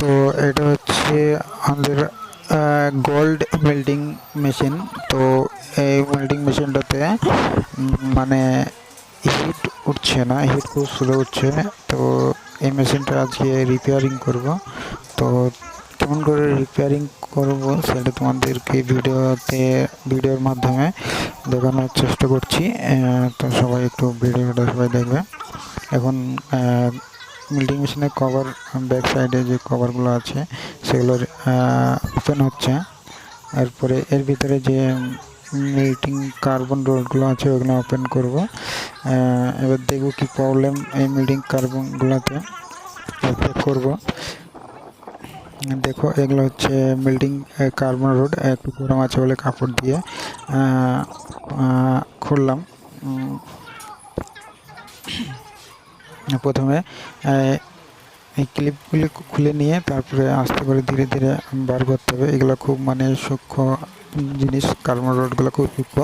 তো এটা হচ্ছে আমাদের গোল্ড মেল্টিং মেশিন। তো এই মেল্টিং মেশিনটাতে মানে হিট উঠছে না, হিট খুব স্লো উঠছে। তো এই মেশিনটা আজকে রিপেয়ারিং করব। তো কেমন করে রিপেয়ারিং করব সেটা তোমাদেরকে ভিডিওর মাধ্যমে দেখানোর চেষ্টা করছি। তো সবাই একটু ভিডিওটা সবাই দেখবে। এখন মিল্টিং মেশিনের কভার, ব্যাক সাইডে যে কভারগুলো আছে সেগুলোর ওপেন হচ্ছে। এরপরে এর ভিতরে যে মিল্টিং কার্বন রোডগুলো আছে ওগুলো ওপেন করব। এবার দেখব কি প্রবলেম এই মিল্টিং কার্বনগুলোতে, চেক করব। দেখো এগুলো হচ্ছে মিল্টিং কার্বন রোড, একটু গরম আছে বলে কাপড় দিয়ে খুললাম। প্রথমে এই ক্লিপগুলি খুলে নিয়ে তারপরে আস্তে করে ধীরে ধীরে বার করতে হবে। এগুলো খুব মানে সূক্ষ্ম জিনিস, কার্বন রোডগুলো খুব সূক্ষ্ম,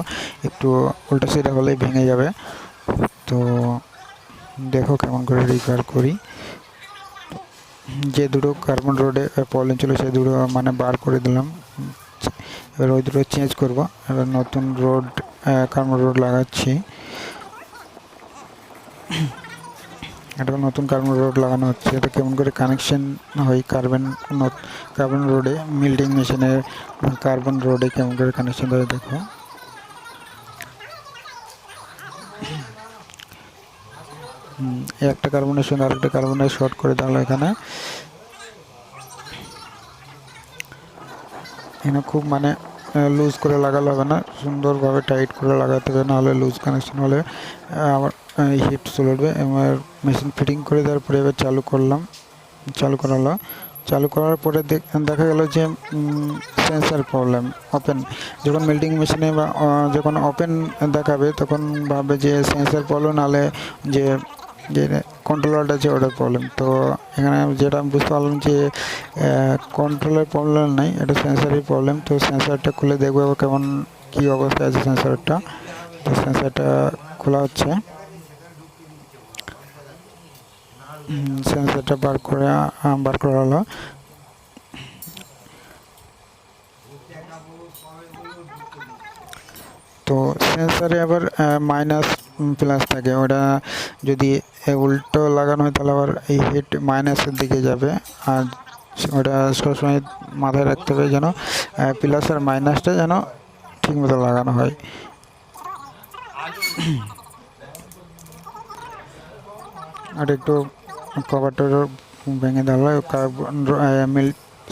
একটু উল্টা সিধা হলেই ভেঙে যাবে। তো দেখো কেমন করে রিপেয়ার করি। যে দুটো কার্বন রোডে প্রবলেম ছিল সে দুটো মানে বার করে দিলাম। এবার ওই দুটো চেঞ্জ করব। এবার নতুন রোড, কার্বন রোড লাগাচ্ছি। এটা নতুন কার্বন রোড লাগানো হচ্ছে। তো কেমন করে কানেকশন হয় কার্বন রোডে, মিল্টিং মেশিনের কার্বন রোডে কেমন করে কানেকশন হয় দেখো। একটা কার্বনের সঙ্গে আরেকটা কার্বনের শর্ট করে দেওয়া এখানে খুব মানে লুজ করে লাগালে হবে না, সুন্দরভাবে টাইট করে লাগাতে হবে, নাহলে লুজ কানেকশন হলে আবার হিট চলে উঠবে। এবার মেশিন ফিটিং করে দেওয়ার পরে এবার চালু করালো। চালু করার পরে দেখা গেল যে সেন্সার প্রবলেম। ওপেন যখন মেল্টিং মেশিনে বা যখন ওপেন দেখাবে তখন ভাববে যে সেন্সার প্রবলেম, নাহলে যে কন্ট্রোলারটা আছে ওটার প্রবলেম। তো এখানে যেটা বুঝতে পারলাম যে কন্ট্রোলের প্রবলেম নাই, এটা সেন্সারের প্রবলেম। তো সেন্সারটা খুলে দেখবো কেমন কী অবস্থায় আছে সেন্সারটা। তো সেন্সারটা খোলা হচ্ছে, সেন্সারটা বার করা হলো। তো সেন্সারে আবার মাইনাস প্লাস থাকে, ওটা যদি উল্টো লাগানো হয় তাহলে আবার এই হিট মাইনাসের দিকে যাবে। আর ওটা সবসময় মাথায় রাখতে হবে যেন প্লাস আর মাইনাসটা যেন ঠিকমতো লাগানো হয়। আর একটু কভারটা ভেঙে দেওয়া হয়। কার্বন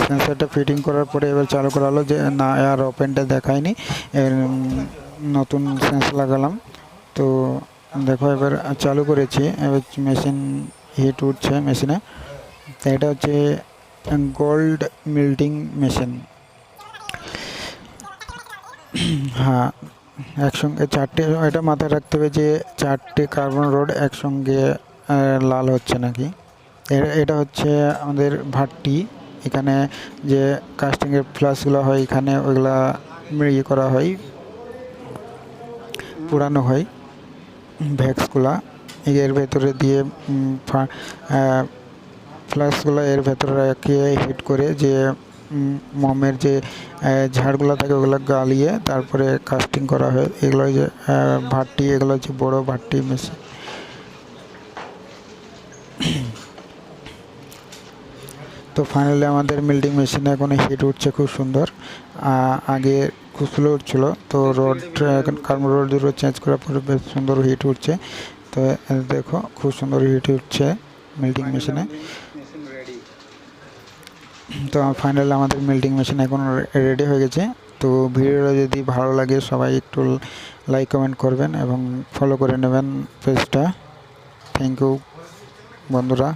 সেন্সারটা ফিটিং করার পরে এবার চালু করা হলো, যে না আর ওপেনটা দেখায়নি, নতুন সেন্সার লাগালাম। তো দেখো এবার চালু করেছি, এবার মেশিন হিট উঠছে মেশিনে। তো এটা হচ্ছে গোল্ড মেল্টিং মেশিন। হ্যাঁ, একসঙ্গে চারটে, এটা মাথায় রাখতে হবে যে চারটে কার্বন রোড একসঙ্গে লাল হচ্ছে নাকি। এটা হচ্ছে আমাদের ভাট্টি। এখানে যে কাস্টিংয়ের ফ্লাসগুলো হয় এখানে ওইগুলা ইয়ে করা হয়, পুরানো হয় ভ্যাক্সগুলা। এর ভেতরে দিয়ে ফ্লাসগুলো এর ভেতরে রেখে হিট করে যে মোমের যে ঝাড়গুলো থাকে ওগুলো গালিয়ে তারপরে কাস্টিং করা হয়। এগুলো যে ভাট্টি, এগুলো হচ্ছে বড়ো ভাট্টি মেশিন। তো ফাইনালি আমাদের মিল্টিং মেশিনে এখন হিট উঠছে খুব সুন্দর। আগে খুব স্লো উঠছিল, তো রোড এখন কার্বন রোড দুটো চেঞ্জ করার পরে বেশ সুন্দর হিট উঠছে। তো দেখো খুব সুন্দর হিট উঠছে মিল্টিং মেশিনে। তো ফাইনালি আমাদের মিল্টিং মেশিন এখন রেডি হয়ে গেছে। তো ভিডিওটা যদি ভালো লাগে সবাই একটু লাইক কমেন্ট করবেন এবং ফলো করে নেবেন পেজটা। থ্যাংক ইউ বন্ধুরা।